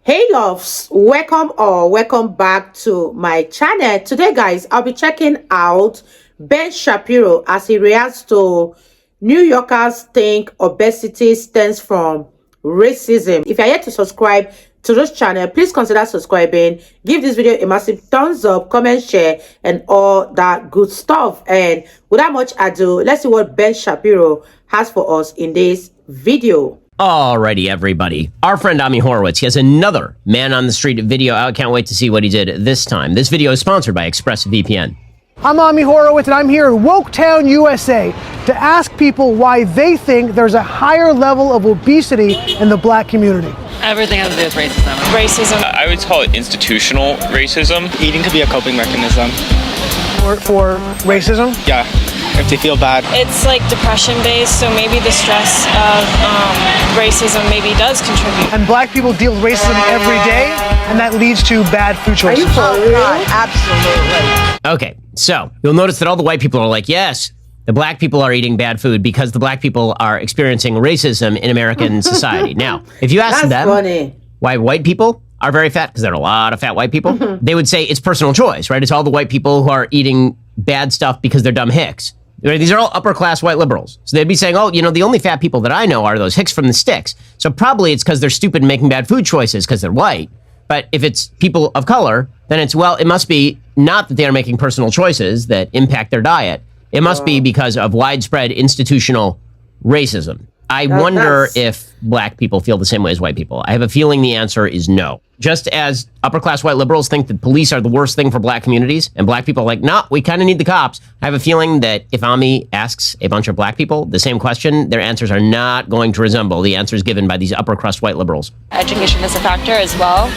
Hey loves, welcome or welcome back to my channel. Today guys, I'll be checking out Ben Shapiro as he reacts to New Yorkers think obesity stems from racism. If you're yet to subscribe to this channel, please consider subscribing. Give this video a massive thumbs up, comment, share, and all that good stuff. And without much ado, let's see what Ben Shapiro has for us in this video. Alrighty, everybody. Our friend Ami Horowitz, he has another Man on the Street video out. Can't wait to see what he did this time. This video is sponsored by ExpressVPN. I'm Ami Horowitz, and I'm here in Woketown, USA, to ask people why they think there's a higher level of obesity in the black community. Everything has to do with racism. Racism. I would call it institutional racism. Eating could be a coping mechanism. For racism? Yeah, if they feel bad. It's like depression based, so maybe the stress of racism maybe does contribute. And black people deal with racism every day, and that leads to bad food choices. Oh God, absolutely. Okay, so you'll notice that all the white people are like, yes, the black people are eating bad food because the black people are experiencing racism in American society. Now, if you ask them why white people are very fat, because there are a lot of fat white people, they would say it's personal choice, right? It's all the white people who are eating bad stuff because they're dumb hicks. Right? These are all upper class white liberals. So they'd be saying, oh, you know, the only fat people that I know are those hicks from the sticks. So probably it's because they're stupid and making bad food choices because they're white. But if it's people of color, then it's, well, it must be not that they are making personal choices that impact their diet. It must be because of widespread institutional racism. I wonder if black people feel the same way as white people. I have a feeling the answer is no. Just as upper class white liberals think that police are the worst thing for black communities, and black people are like, nah, we kind of need the cops. I have a feeling that if Ami asks a bunch of black people the same question, their answers are not going to resemble the answers given by these upper crust white liberals. Education is a factor as well,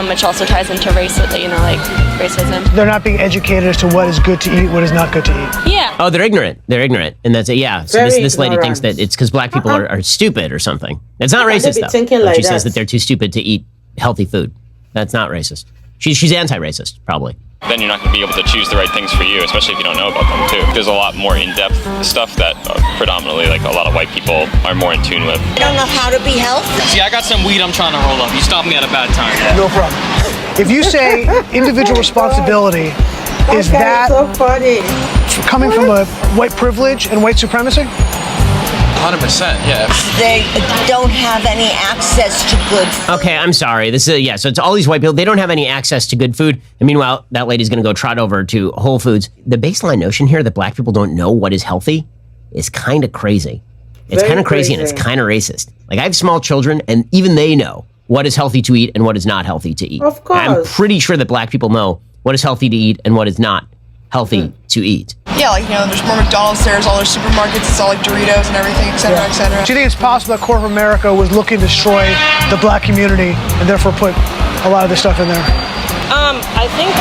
which also ties into racism. They're not being educated as to what is good to eat, what is not good to eat. Yeah. Oh, they're ignorant. They're ignorant. And that's it. Yeah. So this lady thinks that it's because black people are stupid or something. It's not racist, though. She says that they're too stupid to eat healthy food. That's not racist. She's anti-racist, probably. Then you're not going to be able to choose the right things for you, especially if you don't know about them, too. There's a lot more in-depth stuff that predominantly, like, a lot of white people are more in tune with. I don't know how to be healthy. See, I got some weed I'm trying to roll up. You stopped me at a bad time. No problem. If you say individual responsibility, is that so funny coming from a white privilege and white supremacy? 100%, yeah. They don't have any access to good food. Okay, I'm sorry. This is, yeah, so it's all these white people. They don't have any access to good food. And meanwhile, that lady's going to go trot over to Whole Foods. The baseline notion here that black people don't know what is healthy is kind of crazy. It's kind of crazy and it's kind of racist. Like, I have small children, and even they know what is healthy to eat and what is not healthy to eat. Of course. I'm pretty sure that black people know what is healthy to eat and what is not healthy to eat. Yeah, like, you know, there's more McDonald's, there's all their supermarkets, it's all like Doritos and everything, et cetera, et cetera. Do you think it's possible that corporate America was looking to destroy the black community and therefore put a lot of this stuff in there? I think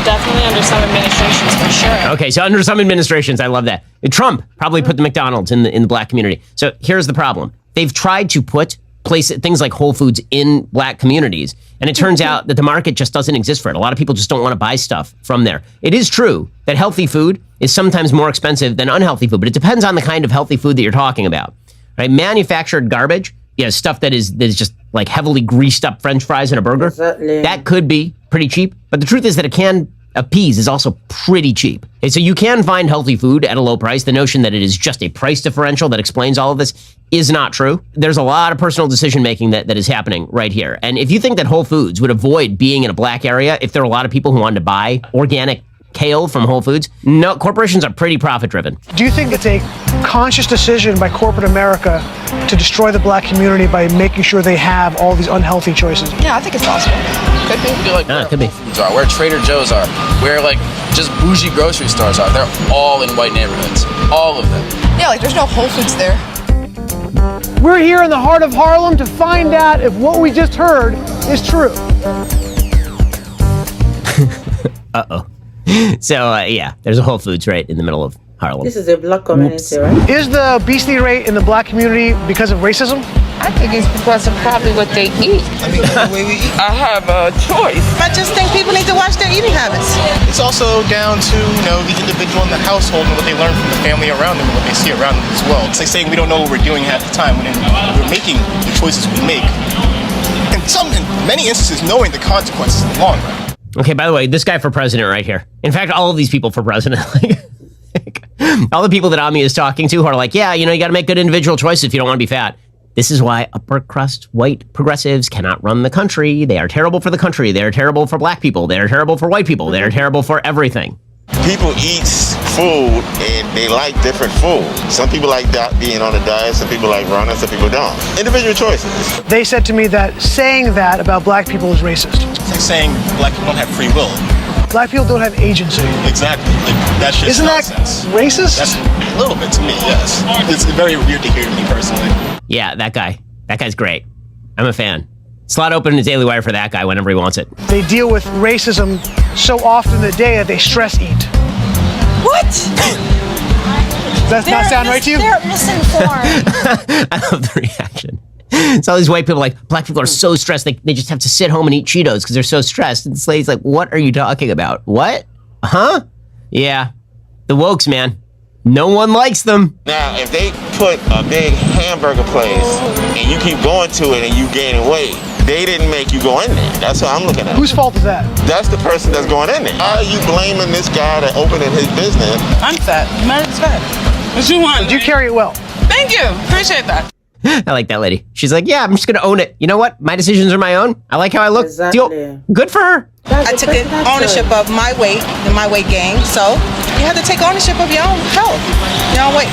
definitely under some administrations for sure. Okay, so under some administrations, I love that. Trump probably put the McDonald's in the black community. So here's the problem. They've tried to put things like Whole Foods in black communities, and it turns out that the market just doesn't exist for it. A lot of people just don't want to buy stuff from there. It is true that healthy food is sometimes more expensive than unhealthy food, but it depends on the kind of healthy food that you're talking about, right? Manufactured garbage, stuff that is just like heavily greased up French fries and a burger, that could be pretty cheap, but the truth is that a can of peas is also pretty cheap. Okay, so you can find healthy food at a low price. The notion that it is just a price differential that explains all of this is not true. There's a lot of personal decision making that is happening right here. And if you think that Whole Foods would avoid being in a black area if there were a lot of people who wanted to buy organic kale from Whole Foods, no, corporations are pretty profit driven. Do you think it's a conscious decision by corporate America to destroy the black community by making sure they have all these unhealthy choices? Yeah, I think it's possible. Could be. I feel like where it could be. Whole Foods are, where Trader Joe's are, where like just bougie grocery stores are. They're all in white neighborhoods. All of them. Yeah, like there's no Whole Foods there. We're here in the heart of Harlem to find out if what we just heard is true. Uh-oh. So, yeah, there's a Whole Foods right in the middle of Harlem. This is a black community, right? Is the obesity rate in the black community because of racism? I think it's because of probably what they eat. I mean, the way we eat. I have a choice. I just think people need to watch their eating habits. It's also down to, the individual in the household and what they learn from the family around them and what they see around them as well. It's like saying we don't know what we're doing half the time when we're making the choices we make. And many instances knowing the consequences in the long run. Okay, by the way, this guy for president right here. In fact, all of these people for president. All the people that Ami is talking to who are like, yeah, you know, you got to make good individual choices if you don't want to be fat. This is why upper crust white progressives cannot run the country. They are terrible for the country. They are terrible for black people. They are terrible for white people. They are terrible for everything. People eat food and they like different food. Some people like being on a diet, some people like running, some people don't. Individual choices. They said to me that saying that about black people is racist. It's like saying black people don't have free will. Black people don't have agency. Exactly. Like, that's just Isn't nonsense. That racist? That's a little bit to me, yes. It's very weird to hear to me personally. Yeah, that guy. That guy's great. I'm a fan. Slot open the Daily Wire for that guy whenever he wants it. They deal with racism so often in the day that they stress eat. What? Does that not sound right to you? They're misinformed. I love the reaction. It's all these white people like, black people are so stressed, they just have to sit home and eat Cheetos because they're so stressed. And this lady's like, what are you talking about? What? Huh? Yeah. The wokes, man. No one likes them. Now, if they put a big hamburger place and you keep going to it and you gaining weight, they didn't make you go in there. That's what I'm looking at. Whose fault is that? That's the person that's going in there. How are you blaming this guy that opening his business? I'm fat. Man's fat. What you want? Did you carry it well? Thank you. Appreciate that. I like that lady. She's like, yeah, I'm just going to own it. You know what? My decisions are my own. I like how I look. Exactly. Deal. Good for her. I took ownership of my weight and my weight gain, so you have to take ownership of your own health, your own weight.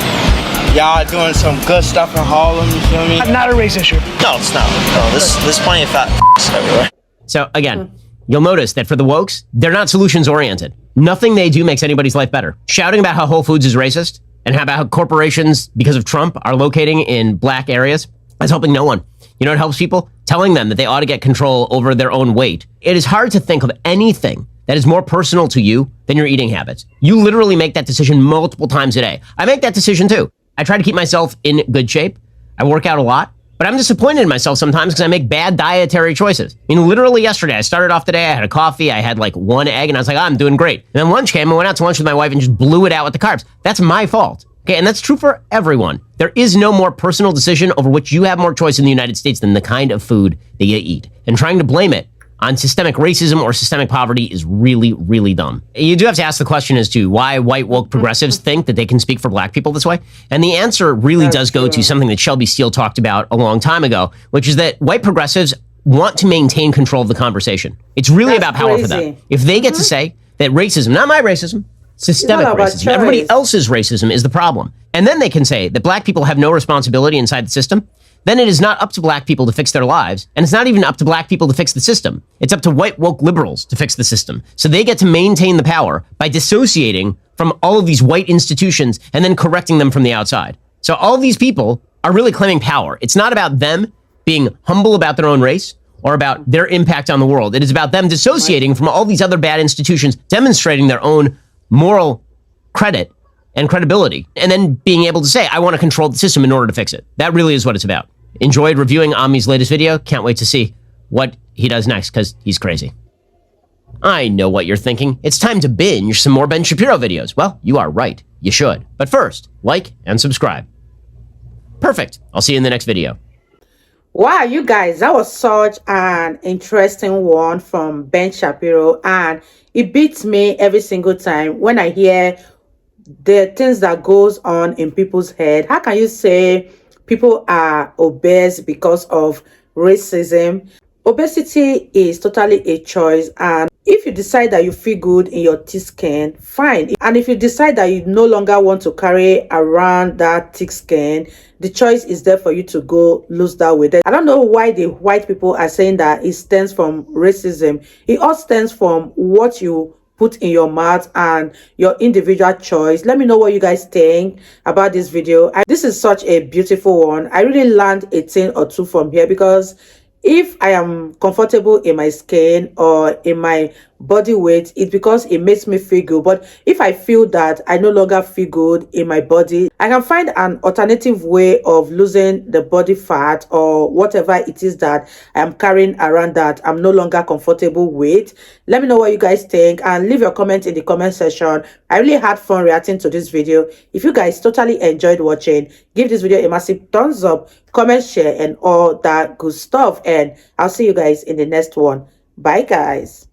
Y'all are doing some good stuff in Harlem, you feel me? Not a race issue. No, it's not. No, there's plenty of fat everywhere. So again, you'll notice that for the wokes, they're not solutions oriented. Nothing they do makes anybody's life better. Shouting about how Whole Foods is racist and how about how corporations, because of Trump, are locating in black areas, that's helping no one. You know what helps people? Telling them that they ought to get control over their own weight. It is hard to think of anything that is more personal to you than your eating habits. You literally make that decision multiple times a day. I make that decision too. I try to keep myself in good shape. I work out a lot, but I'm disappointed in myself sometimes because I make bad dietary choices. I mean, literally yesterday, I started off the day, I had a coffee, I had like one egg, and I was like, I'm doing great. And then lunch came, I went out to lunch with my wife and just blew it out with the carbs. That's my fault. Okay, and that's true for everyone. There is no more personal decision over which you have more choice in the United States than the kind of food that you eat. And trying to blame it on systemic racism or systemic poverty is really, really dumb. You do have to ask the question as to why white woke progressives think that they can speak for black people this way. And the answer really does go to something that Shelby Steele talked about a long time ago, which is that white progressives want to maintain control of the conversation. It's really about power for them. If they get to say that racism, not my racism, systemic racism, everybody else's racism is the problem, and then they can say that black people have no responsibility inside the system, then it is not up to black people to fix their lives, and it's not even up to black people to fix the system. It's up to white woke liberals to fix the system. So they get to maintain the power by dissociating from all of these white institutions and then correcting them from the outside. So all of these people are really claiming power. It's not about them being humble about their own race or about their impact on the world. It is about them dissociating from all these other bad institutions, demonstrating their own moral credit and credibility, and then being able to say, I want to control the system in order to fix it. That really is what it's about. Enjoyed reviewing Ami's latest video. Can't wait to see what he does next, because he's crazy. I know what you're thinking. It's time to binge some more Ben Shapiro videos. Well, you are right. You should. But first, like and subscribe. Perfect. I'll see you in the next video. Wow, you guys, that was such an interesting one from Ben Shapiro, and it beats me every single time when I hear the things that goes on in people's head. How can you say people are obese because of racism? Obesity is totally a choice, and if you decide that you feel good in your thick skin, fine. And if you decide that you no longer want to carry around that thick skin, the choice is there for you to go lose that weight. I don't know why the white people are saying that it stems from racism. It all stems from what you put in your mouth and your individual choice. Let me know what you guys think about this video. This is such a beautiful one. I really learned a thing or two from here, because if I am comfortable in my skin or in my body weight, it's because it makes me feel good. But if I feel that I no longer feel good in my body, I can find an alternative way of losing the body fat or whatever it is that I'm carrying around that I'm no longer comfortable with. Let me know what you guys think and leave your comment in the comment section. I really had fun reacting to this video. If you guys totally enjoyed watching, give this video a massive thumbs up, comment, share, and all that good stuff. And I'll see you guys in the next one. Bye, guys.